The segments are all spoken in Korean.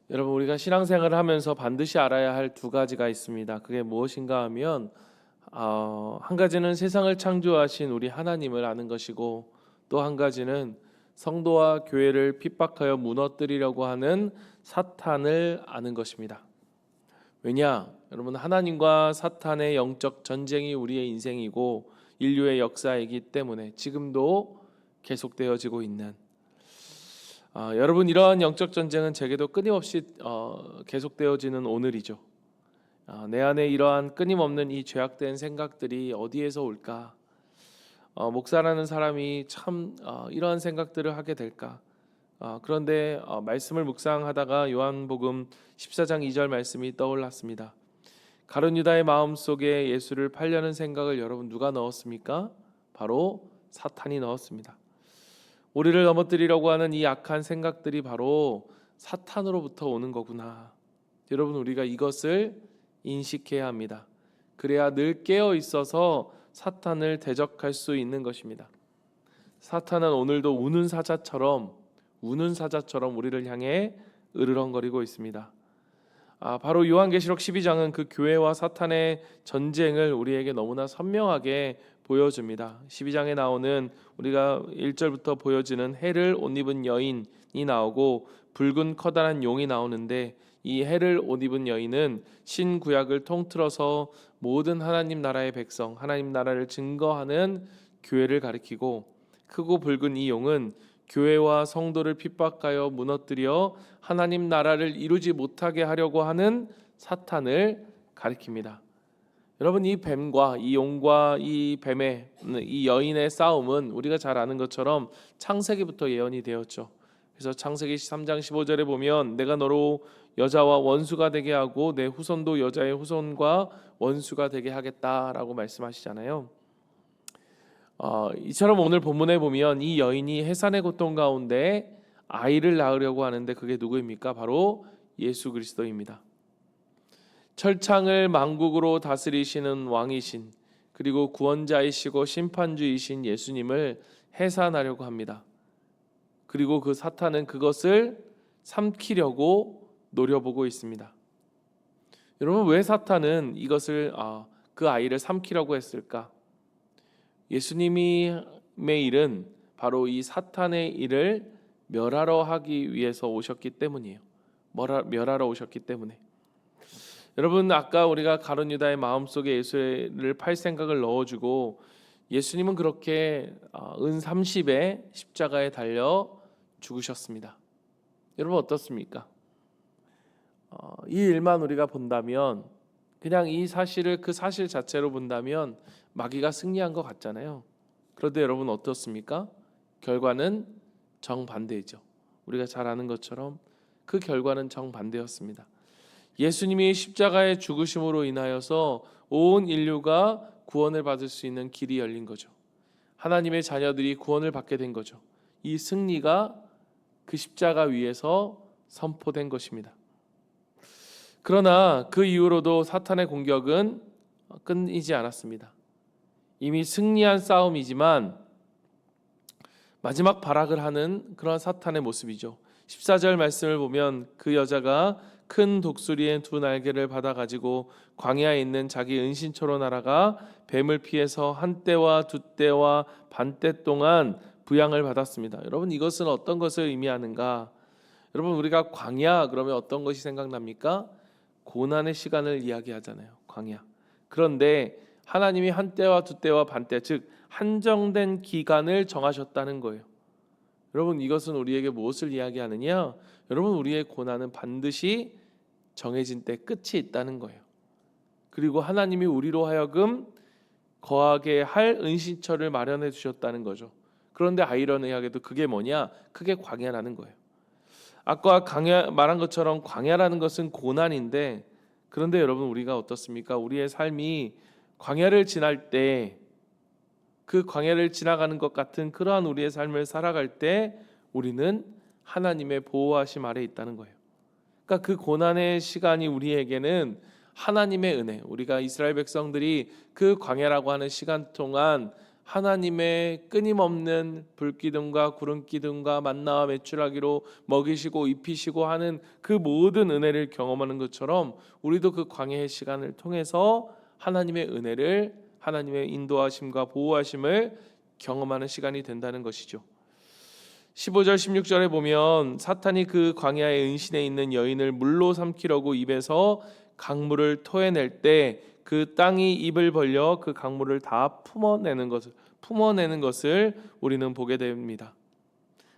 여러분, 우리가 신앙생활을 하면서 반드시 알아야 할 두 가지가 있습니다. 그게 무엇인가 하면 한 가지는 세상을 창조하신 우리 하나님을 아는 것이고, 또 한 가지는 성도와 교회를 핍박하여 무너뜨리려고 하는 사탄을 아는 것입니다. 왜냐? 여러분, 하나님과 사탄의 영적 전쟁이 우리의 인생이고 인류의 역사이기 때문에 지금도 계속되어지고 있는, 여러분, 이러한 영적 전쟁은 제게도 끊임없이 계속되어지는 오늘이죠. 내 안에 이러한 끊임없는 이 죄악된 생각들이 어디에서 올까? 목사라는 사람이 참 이러한 생각들을 하게 될까? 그런데 말씀을 묵상하다가 요한복음 14장 2절 말씀이 떠올랐습니다. 가룟 유다의 마음속에 예수를 팔려는 생각을 여러분 누가 넣었습니까? 바로 사탄이 넣었습니다. 우리를 넘어뜨리려고 하는 이 악한 생각들이 바로 사탄으로부터 오는 거구나. 여러분, 우리가 이것을 인식해야 합니다. 그래야 늘 깨어 있어서 사탄을 대적할 수 있는 것입니다. 사탄은 오늘도 우는 사자처럼 우리를 향해 으르렁거리고 있습니다. 바로 요한계시록 12장은 그 교회와 사탄의 전쟁을 우리에게 너무나 선명하게 보여줍니다. 12장에 나오는, 우리가 1절부터 보여지는 해를 옷 입은 여인이 나오고 붉은 커다란 용이 나오는데, 이 해를 옷 입은 여인은 신구약을 통틀어서 모든 하나님 나라의 백성, 하나님 나라를 증거하는 교회를 가리키고, 크고 붉은 이 용은 교회와 성도를 핍박하여 무너뜨려 하나님 나라를 이루지 못하게 하려고 하는 사탄을 가리킵니다. 여러분, 이 뱀과 이 용과 이 뱀의, 이 여인의 싸움은 우리가 잘 아는 것처럼 창세기부터 예언이 되었죠. 그래서 창세기 3장 15절에 보면 내가 너로 여자와 원수가 되게 하고 내 후손도 여자의 후손과 원수가 되게 하겠다라고 말씀하시잖아요. 이처럼 오늘 본문에 보면 이 여인이 해산의 고통 가운데 아이를 낳으려고 하는데, 그게 누구입니까? 바로 예수 그리스도입니다. 철창을 만국으로 다스리시는 왕이신, 그리고 구원자이시고 심판주이신 예수님을 해산하려고 합니다. 그리고 그 사탄은 그것을 삼키려고 노려보고 있습니다. 여러분, 왜 사탄은 이것을 그 아이를 삼키려고 했을까? 예수님의 일은 바로 이 사탄의 일을 멸하러 하기 위해서 오셨기 때문이에요. 멸하러 오셨기 때문에. 여러분, 아까 우리가 가룟 유다의 마음속에 예수를 팔 생각을 넣어주고, 예수님은 그렇게 은 30에 십자가에 달려 죽으셨습니다. 여러분, 어떻습니까? 이 일만 우리가 본다면, 그냥 이 사실을 그 사실 자체로 본다면 마귀가 승리한 것 같잖아요. 그런데 여러분, 어떻습니까? 결과는 정반대이죠. 우리가 잘 아는 것처럼 그 결과는 정반대였습니다. 예수님이 십자가의 죽으심으로 인하여서 온 인류가 구원을 받을 수 있는 길이 열린 거죠. 하나님의 자녀들이 구원을 받게 된 거죠. 이 승리가 그 십자가 위에서 선포된 것입니다. 그러나 그 이후로도 사탄의 공격은 끊이지 않았습니다. 이미 승리한 싸움이지만 마지막 발악을 하는 그런 사탄의 모습이죠. 14절 말씀을 보면 그 여자가 큰 독수리의 두 날개를 받아가지고 광야에 있는 자기 은신처로 날아가 뱀을 피해서 한 때와 두 때와 반 때 동안 부양을 받았습니다. 여러분, 이것은 어떤 것을 의미하는가? 여러분, 우리가 광야 그러면 어떤 것이 생각납니까? 고난의 시간을 이야기하잖아요. 광야. 그런데 하나님이 한 때와 두 때와 반 때, 즉 한정된 기간을 정하셨다는 거예요. 여러분, 이것은 우리에게 무엇을 이야기하느냐? 여러분, 우리의 고난은 반드시 정해진 때 끝이 있다는 거예요. 그리고 하나님이 우리로 하여금 거하게 할 은신처를 마련해 주셨다는 거죠. 그런데 아이러니하게도 그게 뭐냐? 그게 광야라는 거예요. 아까 말한 것처럼 광야라는 것은 고난인데, 그런데 여러분, 우리가 어떻습니까? 우리의 삶이 광야를 지날 때, 그 광야를 지나가는 것 같은 그러한 우리의 삶을 살아갈 때 우리는 하나님의 보호하심 아래 있다는 거예요. 그러니까 그 고난의 시간이 우리에게는 하나님의 은혜, 우리가 이스라엘 백성들이 그 광야라고 하는 시간 동안 하나님의 끊임없는 불기둥과 구름기둥과 만나와 메추라기로 먹이시고 입히시고 하는 그 모든 은혜를 경험하는 것처럼 우리도 그 광야의 시간을 통해서 하나님의 은혜를, 하나님의 인도하심과 보호하심을 경험하는 시간이 된다는 것이죠. 15절 16절에 보면 사탄이 그 광야의 은신에 있는 여인을 물로 삼키려고 입에서 강물을 토해낼 때 그 땅이 입을 벌려 그 강물을 다 품어내는 것을 우리는 보게 됩니다.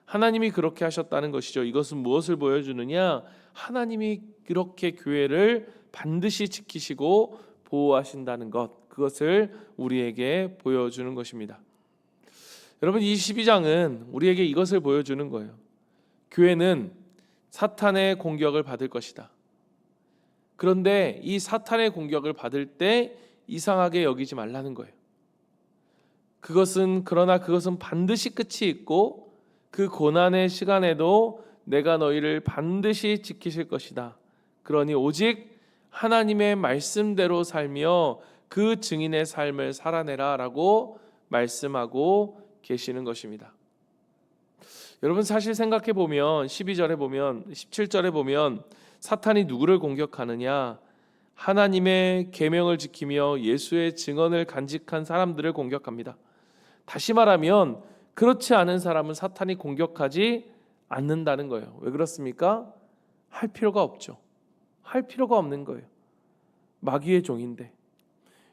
하나님이 그렇게 하셨다는 것이죠. 이것은 무엇을 보여주느냐? 하나님이 그렇게 교회를 반드시 지키시고 보호하신다는 것, 그것을 우리에게 보여주는 것입니다. 여러분, 이 12장은 우리에게 이것을 보여주는 거예요. 교회는 사탄의 공격을 받을 것이다. 그런데 이 사탄의 공격을 받을 때 이상하게 여기지 말라는 거예요. 그러나 그것은 반드시 끝이 있고 그 고난의 시간에도 내가 너희를 반드시 지키실 것이다. 그러니 오직 하나님의 말씀대로 살며 그 증인의 삶을 살아내라 라고 말씀하고 계시는 것입니다. 여러분, 사실 생각해 보면 12절에 보면 17절에 보면 사탄이 누구를 공격하느냐? 하나님의 계명을 지키며 예수의 증언을 간직한 사람들을 공격합니다. 다시 말하면 그렇지 않은 사람은 사탄이 공격하지 않는다는 거예요. 왜 그렇습니까? 할 필요가 없죠. 할 필요가 없는 거예요. 마귀의 종인데.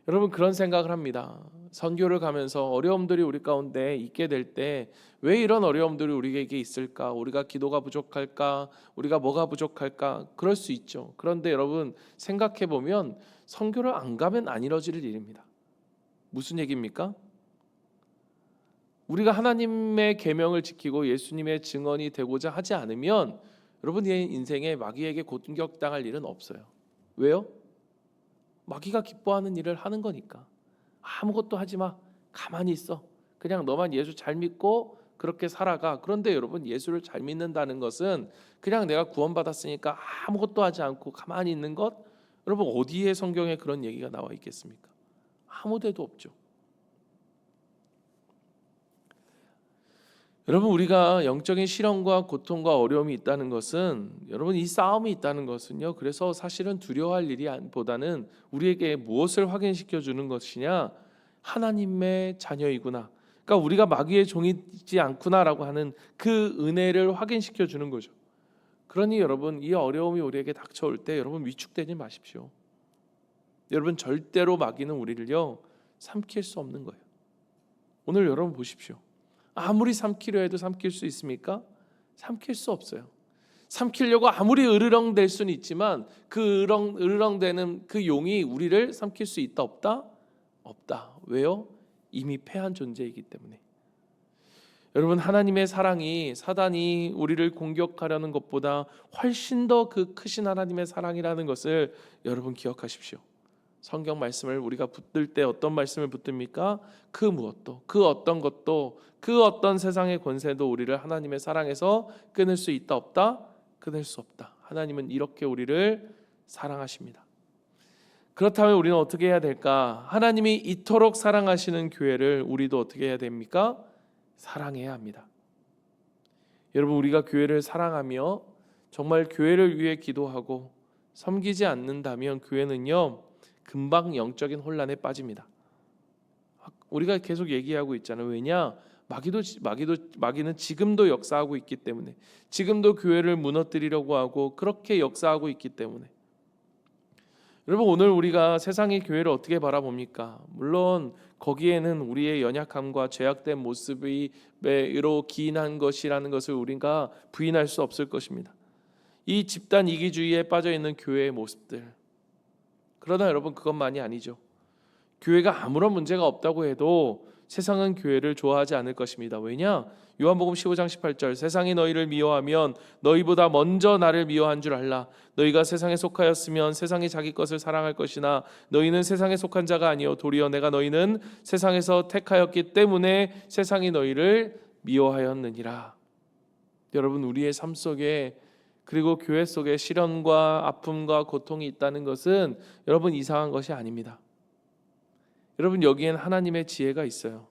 여러분, 그런 생각을 합니다. 선교를 가면서 어려움들이 우리 가운데 있게 될 때 왜 이런 어려움들이 우리에게 있을까? 우리가 기도가 부족할까? 우리가 뭐가 부족할까? 그럴 수 있죠. 그런데 여러분, 생각해 보면 선교를 안 가면 안 이루어질 일입니다. 무슨 얘기입니까? 우리가 하나님의 계명을 지키고 예수님의 증언이 되고자 하지 않으면 여러분의 인생에 마귀에게 공격당할 일은 없어요. 왜요? 마귀가 기뻐하는 일을 하는 거니까. 아무것도 하지 마. 가만히 있어. 그냥 너만 예수 잘 믿고 그렇게 살아가. 그런데 여러분, 예수를 잘 믿는다는 것은 그냥 내가 구원받았으니까 아무것도 하지 않고 가만히 있는 것? 여러분, 어디에 성경에 그런 얘기가 나와 있겠습니까? 아무 데도 없죠. 여러분, 우리가 영적인 시련과 고통과 어려움이 있다는 것은, 여러분, 이 싸움이 있다는 것은요, 그래서 사실은 두려워할 일이 보다는 우리에게 무엇을 확인시켜 주는 것이냐? 하나님의 자녀이구나. 그러니까 우리가 마귀의 종이지 않구나라고 하는 그 은혜를 확인시켜 주는 거죠. 그러니 여러분, 이 어려움이 우리에게 닥쳐올 때 여러분, 위축되지 마십시오. 여러분, 절대로 마귀는 우리를요 삼킬 수 없는 거예요. 오늘 여러분 보십시오. 아무리 삼키려 해도 삼킬 수 있습니까? 삼킬 수 없어요. 삼키려고 아무리 으르렁댈 수는 있지만 그 으르렁대는 그 용이 우리를 삼킬 수 있다 없다? 없다. 왜요? 이미 패한 존재이기 때문에. 여러분, 하나님의 사랑이 사단이 우리를 공격하려는 것보다 훨씬 더 그 크신 하나님의 사랑이라는 것을 여러분 기억하십시오. 성경 말씀을 우리가 붙들 때 어떤 말씀을 붙듭니까? 그 무엇도, 그 어떤 것도, 그 어떤 세상의 권세도 우리를 하나님의 사랑에서 끊을 수 있다 없다? 끊을 수 없다. 하나님은 이렇게 우리를 사랑하십니다. 그렇다면 우리는 어떻게 해야 될까? 하나님이 이토록 사랑하시는 교회를 우리도 어떻게 해야 됩니까? 사랑해야 합니다. 여러분, 우리가 교회를 사랑하며 정말 교회를 위해 기도하고 섬기지 않는다면 교회는요 금방 영적인 혼란에 빠집니다. 우리가 계속 얘기하고 있잖아요. 왜냐? 마귀는 지금도 역사하고 있기 때문에, 지금도 교회를 무너뜨리려고 하고 그렇게 역사하고 있기 때문에. 여러분, 오늘 우리가 세상의 교회를 어떻게 바라봅니까? 물론 거기에는 우리의 연약함과 죄악된 모습으로 기인한 것이라는 것을 우리가 부인할 수 없을 것입니다. 이 집단 이기주의에 빠져 있는 교회의 모습들. 그러나 여러분, 그것만이 아니죠. 교회가 아무런 문제가 없다고 해도 세상은 교회를 좋아하지 않을 것입니다. 왜냐? 요한복음 15장 18절, 세상이 너희를 미워하면 너희보다 먼저 나를 미워한 줄 알라. 너희가 세상에 속하였으면 세상이 자기 것을 사랑할 것이나 너희는 세상에 속한 자가 아니요 도리어 내가 너희는 세상에서 택하였기 때문에 세상이 너희를 미워하였느니라. 여러분, 우리의 삶 속에 그리고 교회 속에 시련과 아픔과 고통이 있다는 것은 여러분 이상한 것이 아닙니다. 여러분, 여기엔 하나님의 지혜가 있어요.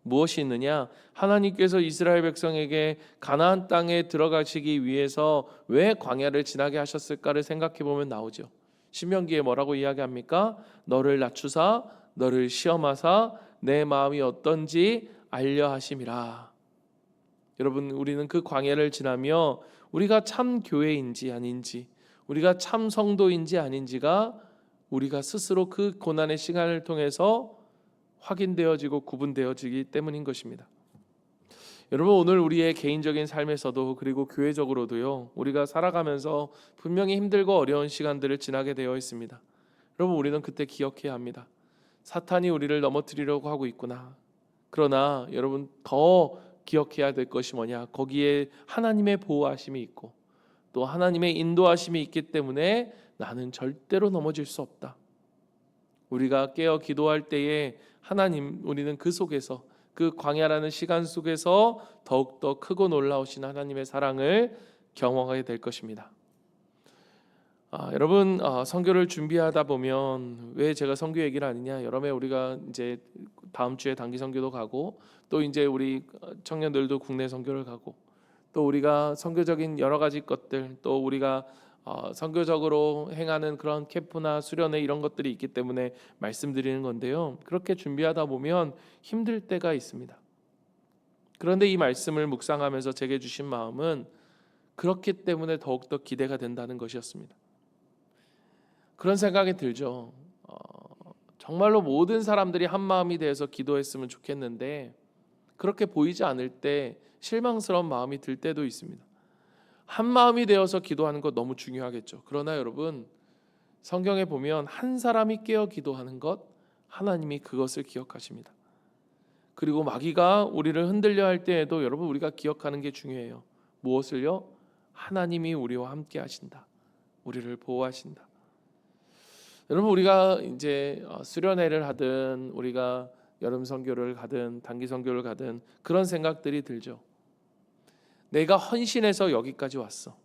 무엇이 있느냐? 하나님께서 이스라엘 백성에게 가나안 땅에 들어가시기 위해서 왜 광야를 지나게 하셨을까를 생각해 보면 나오죠. 신명기에 뭐라고 이야기합니까? 너를 낮추사 너를 시험하사 내 마음이 어떤지 알려 하심이라. 여러분, 우리는 그 광야를 지나며 우리가 참 교회인지 아닌지, 우리가 참 성도인지 아닌지가 우리가 스스로 그 고난의 시간을 통해서 확인되어지고 구분되어지기 때문인 것입니다. 여러분, 오늘 우리의 개인적인 삶에서도 그리고 교회적으로도요, 우리가 살아가면서 분명히 힘들고 어려운 시간들을 지나게 되어 있습니다. 여러분, 우리는 그때 기억해야 합니다. 사탄이 우리를 넘어뜨리려고 하고 있구나. 그러나 여러분, 더 기억해야 될 것이 뭐냐? 거기에 하나님의 보호하심이 있고 또 하나님의 인도하심이 있기 때문에 나는 절대로 넘어질 수 없다. 우리가 깨어 기도할 때에 하나님, 우리는 그 속에서, 그 광야라는 시간 속에서 더욱더 크고 놀라우신 하나님의 사랑을 경험하게 될 것입니다. 여러분, 선교를 준비하다 보면 왜 제가 선교 얘기를 하느냐? 여름에 우리가 이제 다음 주에 단기 선교도 가고 또 이제 우리 청년들도 국내 선교를 가고 또 우리가 선교적인 여러 가지 것들, 또 우리가 선교적으로 행하는 그런 캠프나 수련회 이런 것들이 있기 때문에 말씀드리는 건데요. 그렇게 준비하다 보면 힘들 때가 있습니다. 그런데 이 말씀을 묵상하면서 제게 주신 마음은 그렇기 때문에 더욱더 기대가 된다는 것이었습니다. 그런 생각이 들죠. 정말로 모든 사람들이 한 마음이 되어서 기도했으면 좋겠는데 그렇게 보이지 않을 때 실망스러운 마음이 들 때도 있습니다. 한 마음이 되어서 기도하는 것 너무 중요하겠죠. 그러나 여러분, 성경에 보면 한 사람이 깨어 기도하는 것, 하나님이 그것을 기억하십니다. 그리고 마귀가 우리를 흔들려 할 때에도 여러분, 우리가 기억하는 게 중요해요. 무엇을요? 하나님이 우리와 함께 하신다. 우리를 보호하신다. 여러분, 우리가 이제 수련회를 하든 우리가 여름 선교를 가든 단기 선교를 가든 그런 생각들이 들죠. 내가 헌신해서 여기까지 왔어.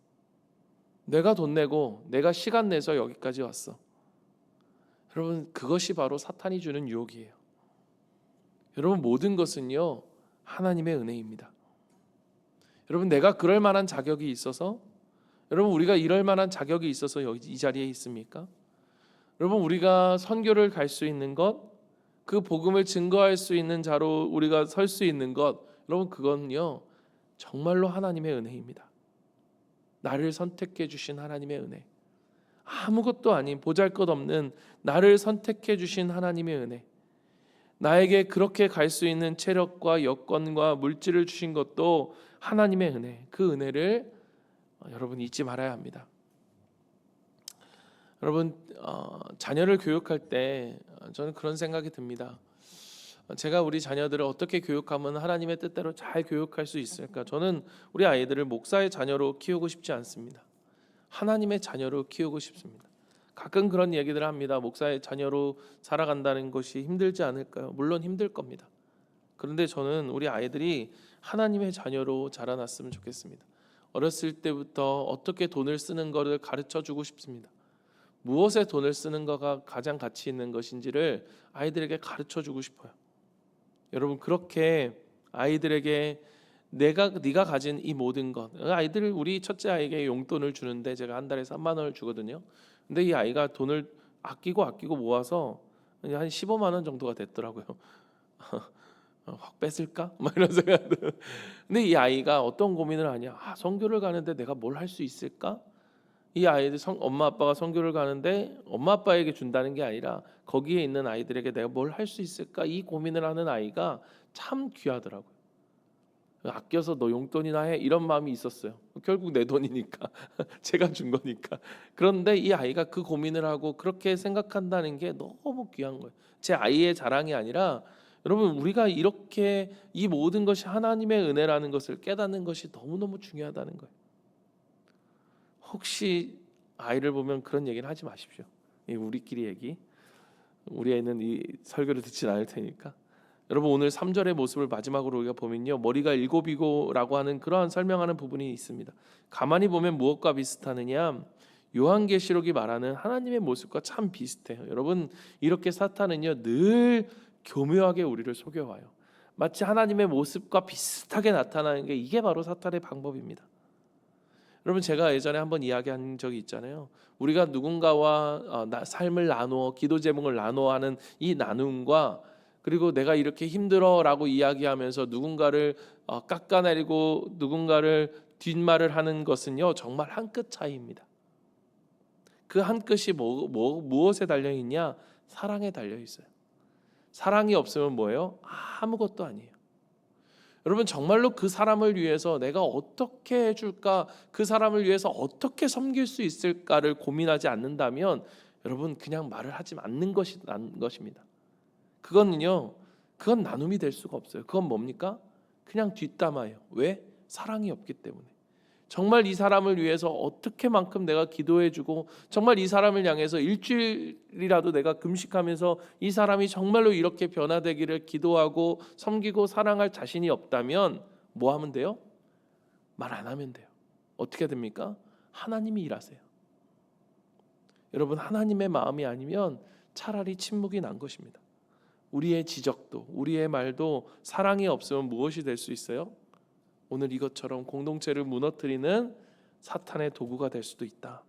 내가 돈 내고 내가 시간 내서 여기까지 왔어. 여러분, 그것이 바로 사탄이 주는 유혹이에요. 여러분, 모든 것은요, 하나님의 은혜입니다. 여러분, 내가 그럴 만한 자격이 있어서, 여러분, 우리가 이럴 만한 자격이 있어서 여기 이 자리에 있습니까? 여러분, 우리가 선교를 갈 수 있는 것, 그 복음을 증거할 수 있는 자로 우리가 설 수 있는 것, 여러분, 그건요 정말로 하나님의 은혜입니다. 나를 선택해 주신 하나님의 은혜, 아무것도 아닌 보잘것없는 나를 선택해 주신 하나님의 은혜, 나에게 그렇게 갈 수 있는 체력과 여건과 물질을 주신 것도 하나님의 은혜, 그 은혜를 여러분 잊지 말아야 합니다. 여러분, 자녀를 교육할 때 저는 그런 생각이 듭니다. 제가 우리 자녀들을 어떻게 교육하면 하나님의 뜻대로 잘 교육할 수 있을까? 저는 우리 아이들을 목사의 자녀로 키우고 싶지 않습니다. 하나님의 자녀로 키우고 싶습니다. 가끔 그런 얘기들을 합니다. 목사의 자녀로 살아간다는 것이 힘들지 않을까요? 물론 힘들 겁니다. 그런데 저는 우리 아이들이 하나님의 자녀로 자라났으면 좋겠습니다. 어렸을 때부터 어떻게 돈을 쓰는 것을 가르쳐 주고 싶습니다. 무엇에 돈을 쓰는 거가 가장 가치 있는 것인지를 아이들에게 가르쳐 주고 싶어요. 여러분, 그렇게 아이들에게 네가 가진 이 모든 것, 아이들, 우리 첫째 아이에게 용돈을 주는데 제가 한 달에 3만 원을 주거든요. 근데 이 아이가 돈을 아끼고 모아서 한 15만 원 정도가 됐더라고요. 확 뺏을까? 막 이런 생각들. 근데 이 아이가 어떤 고민을 하냐? 선교를 가는데 내가 뭘 할 수 있을까? 이 아이들 엄마 아빠가 선교를 가는데 엄마 아빠에게 준다는 게 아니라 거기에 있는 아이들에게 내가 뭘 할 수 있을까? 이 고민을 하는 아이가 참 귀하더라고요. 아껴서 너 용돈이나 해, 이런 마음이 있었어요. 결국 내 돈이니까 제가 준 거니까. 그런데 이 아이가 그 고민을 하고 그렇게 생각한다는 게 너무 귀한 거예요. 제 아이의 자랑이 아니라 여러분, 우리가 이렇게 이 모든 것이 하나님의 은혜라는 것을 깨닫는 것이 너무너무 중요하다는 거예요. 혹시 아이를 보면 그런 얘기는 하지 마십시오. 우리끼리 얘기. 우리 애는 이 설교를 듣진 않을 테니까. 여러분, 오늘 3절의 모습을 마지막으로 우리가 보면요, 머리가 일곱이고라고 하는 그러한 설명하는 부분이 있습니다. 가만히 보면 무엇과 비슷하느냐? 요한계시록이 말하는 하나님의 모습과 참 비슷해요. 여러분, 이렇게 사탄은요 늘 교묘하게 우리를 속여와요. 마치 하나님의 모습과 비슷하게 나타나는 게 이게 바로 사탄의 방법입니다. 여러분, 제가 예전에 한번 이야기한 적이 있잖아요. 우리가 누군가와 삶을 나누어 기도 제목을 나누어 하는 이 나눔과, 그리고 내가 이렇게 힘들어라고 이야기하면서 누군가를 깎아내리고 누군가를 뒷말을 하는 것은요, 정말 한 끗 차이입니다. 그 한 끗이 무엇에 달려 있냐? 사랑에 달려 있어요. 사랑이 없으면 뭐예요? 아무것도 아니에요. 여러분, 정말로 그 사람을 위해서 내가 어떻게 해줄까, 그 사람을 위해서 어떻게 섬길 수 있을까를 고민하지 않는다면 여러분, 그냥 말을 하지 않는 것이 난 것입니다. 그건 나눔이 될 수가 없어요. 그건 뭡니까? 그냥 뒷담화예요. 왜? 사랑이 없기 때문에. 정말 이 사람을 위해서 어떻게만큼 내가 기도해주고, 정말 이 사람을 향해서 일주일이라도 내가 금식하면서 이 사람이 정말로 이렇게 변화되기를 기도하고 섬기고 사랑할 자신이 없다면 뭐 하면 돼요? 말 안 하면 돼요. 어떻게 됩니까? 하나님이 일하세요. 여러분, 하나님의 마음이 아니면 차라리 침묵이 난 것입니다. 우리의 지적도, 우리의 말도 사랑이 없으면 무엇이 될 수 있어요? 오늘 이것처럼 공동체를 무너뜨리는 사탄의 도구가 될 수도 있다.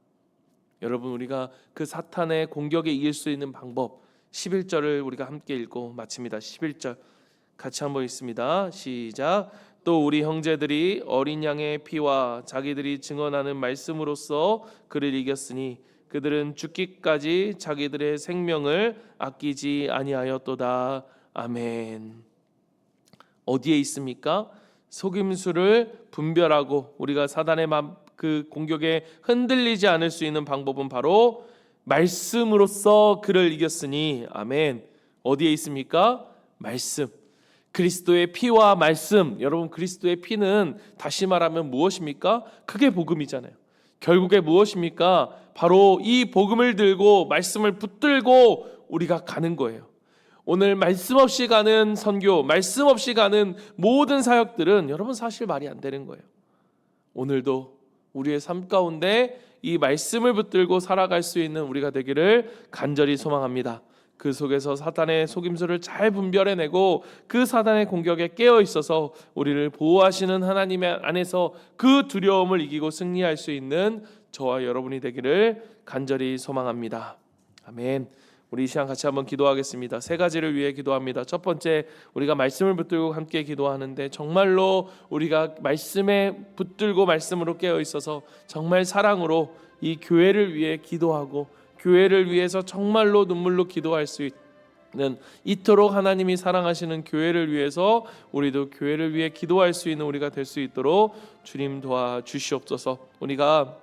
여러분, 우리가 그 사탄의 공격에 이길 수 있는 방법, 11절을 우리가 함께 읽고 마칩니다. 11절 같이 한번 읽습니다. 시작. 또 우리 형제들이 어린 양의 피와 자기들이 증언하는 말씀으로써 그를 이겼으니 그들은 죽기까지 자기들의 생명을 아끼지 아니하였도다. 아멘. 어디에 있습니까? 속임수를 분별하고 우리가 사단의 그 공격에 흔들리지 않을 수 있는 방법은 바로 말씀으로써 그를 이겼으니. 아멘. 어디에 있습니까? 말씀. 그리스도의 피와 말씀. 여러분, 그리스도의 피는 다시 말하면 무엇입니까? 그게 복음이잖아요. 결국에 무엇입니까? 바로 이 복음을 들고 말씀을 붙들고 우리가 가는 거예요. 오늘 말씀 없이 가는 선교, 말씀 없이 가는 모든 사역들은 여러분 사실 말이 안 되는 거예요. 오늘도 우리의 삶 가운데 이 말씀을 붙들고 살아갈 수 있는 우리가 되기를 간절히 소망합니다. 그 속에서 사탄의 속임수를 잘 분별해내고 그 사탄의 공격에 깨어 있어서 우리를 보호하시는 하나님의 안에서 그 두려움을 이기고 승리할 수 있는 저와 여러분이 되기를 간절히 소망합니다. 아멘. 우리 이 시간 같이 한번 기도하겠습니다. 세 가지를 위해 기도합니다. 첫 번째, 우리가 말씀을 붙들고 함께 기도하는데 정말로 우리가 말씀에 붙들고 말씀으로 깨어 있어서 정말 사랑으로 이 교회를 위해 기도하고 교회를 위해서 정말로 눈물로 기도할 수 있는, 이토록 하나님이 사랑하시는 교회를 위해서 우리도 교회를 위해 기도할 수 있는 우리가 될 수 있도록 주님 도와주시옵소서. 우리가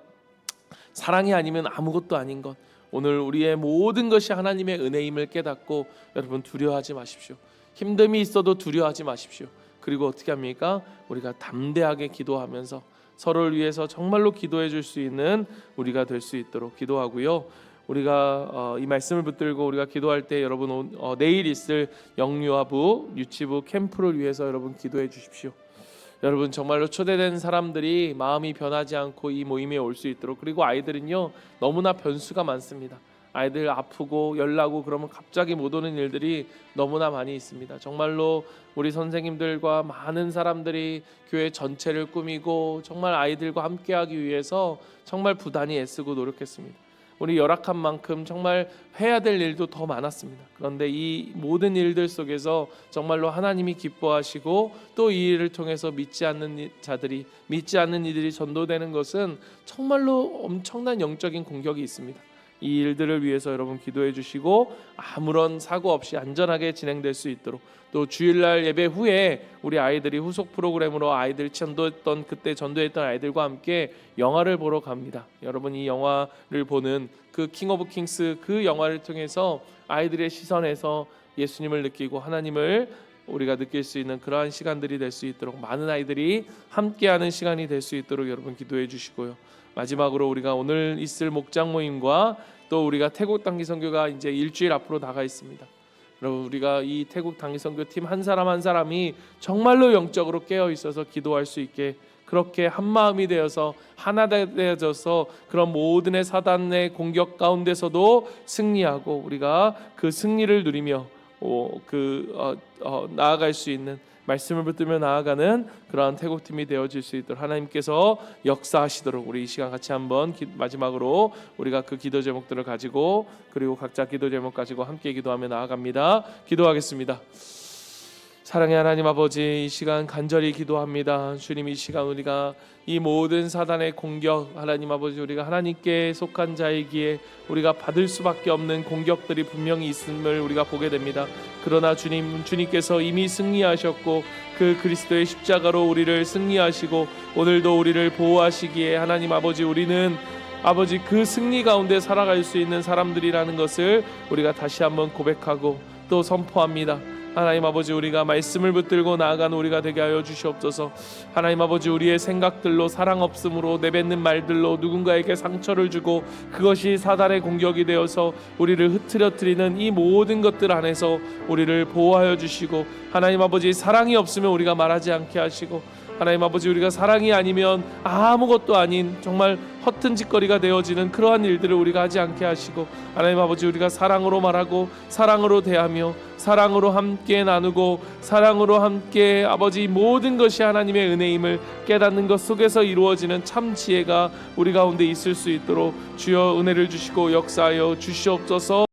사랑이 아니면 아무것도 아닌 것, 오늘 우리의 모든 것이 하나님의 은혜임을 깨닫고 여러분 두려워하지 마십시오. 힘듦이 있어도 두려워하지 마십시오. 그리고 어떻게 합니까? 우리가 담대하게 기도하면서 서로를 위해서 정말로 기도해 줄 수 있는 우리가 될 수 있도록 기도하고요. 우리가 이 말씀을 붙들고 우리가 기도할 때 여러분 내일 있을 영유아부 유치부 캠프를 위해서 여러분 기도해 주십시오. 여러분, 정말로 초대된 사람들이 마음이 변하지 않고 이 모임에 올 수 있도록, 그리고 아이들은요 너무나 변수가 많습니다. 아이들 아프고 열나고 그러면 갑자기 못 오는 일들이 너무나 많이 있습니다. 정말로 우리 선생님들과 많은 사람들이 교회 전체를 꾸미고 정말 아이들과 함께하기 위해서 정말 부단히 애쓰고 노력했습니다. 우리 열악한 만큼 정말 해야 될 일도 더 많았습니다. 그런데 이 모든 일들 속에서 정말로 하나님이 기뻐하시고 또 이 일을 통해서 믿지 않는 자들이, 믿지 않는 이들이 전도되는 것은 정말로 엄청난 영적인 공격이 있습니다. 이 일들을 위해서 여러분 기도해 주시고 아무런 사고 없이 안전하게 진행될 수 있도록, 또 주일날 예배 후에 우리 아이들이 후속 프로그램으로 아이들 그때 전도했던 아이들과 함께 영화를 보러 갑니다. 여러분, 이 영화를 보는 그 킹 오브 킹스, 그 영화를 통해서 아이들의 시선에서 예수님을 느끼고 하나님을 우리가 느낄 수 있는 그러한 시간들이 될 수 있도록, 많은 아이들이 함께하는 시간이 될 수 있도록 여러분 기도해 주시고요. 마지막으로 우리가 오늘 있을 목장 모임과 또 우리가 태국 단기 선교가 이제 일주일 앞으로 다가 있습니다. 여러분, 우리가 이 태국 단기 선교팀 한 사람 한 사람이 정말로 영적으로 깨어 있어서 기도할 수 있게, 그렇게 한 마음이 되어서 하나 되어져서 그런 모든의 사단의 공격 가운데서도 승리하고 우리가 그 승리를 누리며 나아갈 수 있는 말씀을 붙들며 나아가는 그러한 태국팀이 되어질 수 있도록 하나님께서 역사하시도록 우리 이 시간 같이 한번 마지막으로 우리가 그 기도 제목들을 가지고 그리고 각자 기도 제목 가지고 함께 기도하며 나아갑니다. 기도하겠습니다. 사랑의 하나님 아버지, 이 시간 간절히 기도합니다. 주님, 이 시간 우리가 이 모든 사단의 공격, 하나님 아버지, 우리가 하나님께 속한 자이기에 우리가 받을 수밖에 없는 공격들이 분명히 있음을 우리가 보게 됩니다. 그러나 주님께서 이미 승리하셨고 그 그리스도의 십자가로 우리를 승리하시고 오늘도 우리를 보호하시기에 하나님 아버지, 우리는 아버지 그 승리 가운데 살아갈 수 있는 사람들이라는 것을 우리가 다시 한번 고백하고 또 선포합니다. 하나님 아버지, 우리가 말씀을 붙들고 나아가는 우리가 되게 하여 주시옵소서. 하나님 아버지, 우리의 생각들로, 사랑 없음으로, 내뱉는 말들로 누군가에게 상처를 주고 그것이 사단의 공격이 되어서 우리를 흐트러뜨리는 이 모든 것들 안에서 우리를 보호하여 주시고, 하나님 아버지, 사랑이 없으면 우리가 말하지 않게 하시고, 하나님 아버지, 우리가 사랑이 아니면 아무것도 아닌 정말 허튼 짓거리가 되어지는 그러한 일들을 우리가 하지 않게 하시고, 하나님 아버지, 우리가 사랑으로 말하고 사랑으로 대하며 사랑으로 함께 나누고 사랑으로 함께 아버지 모든 것이 하나님의 은혜임을 깨닫는 것 속에서 이루어지는 참 지혜가 우리 가운데 있을 수 있도록 주여 은혜를 주시고 역사하여 주시옵소서.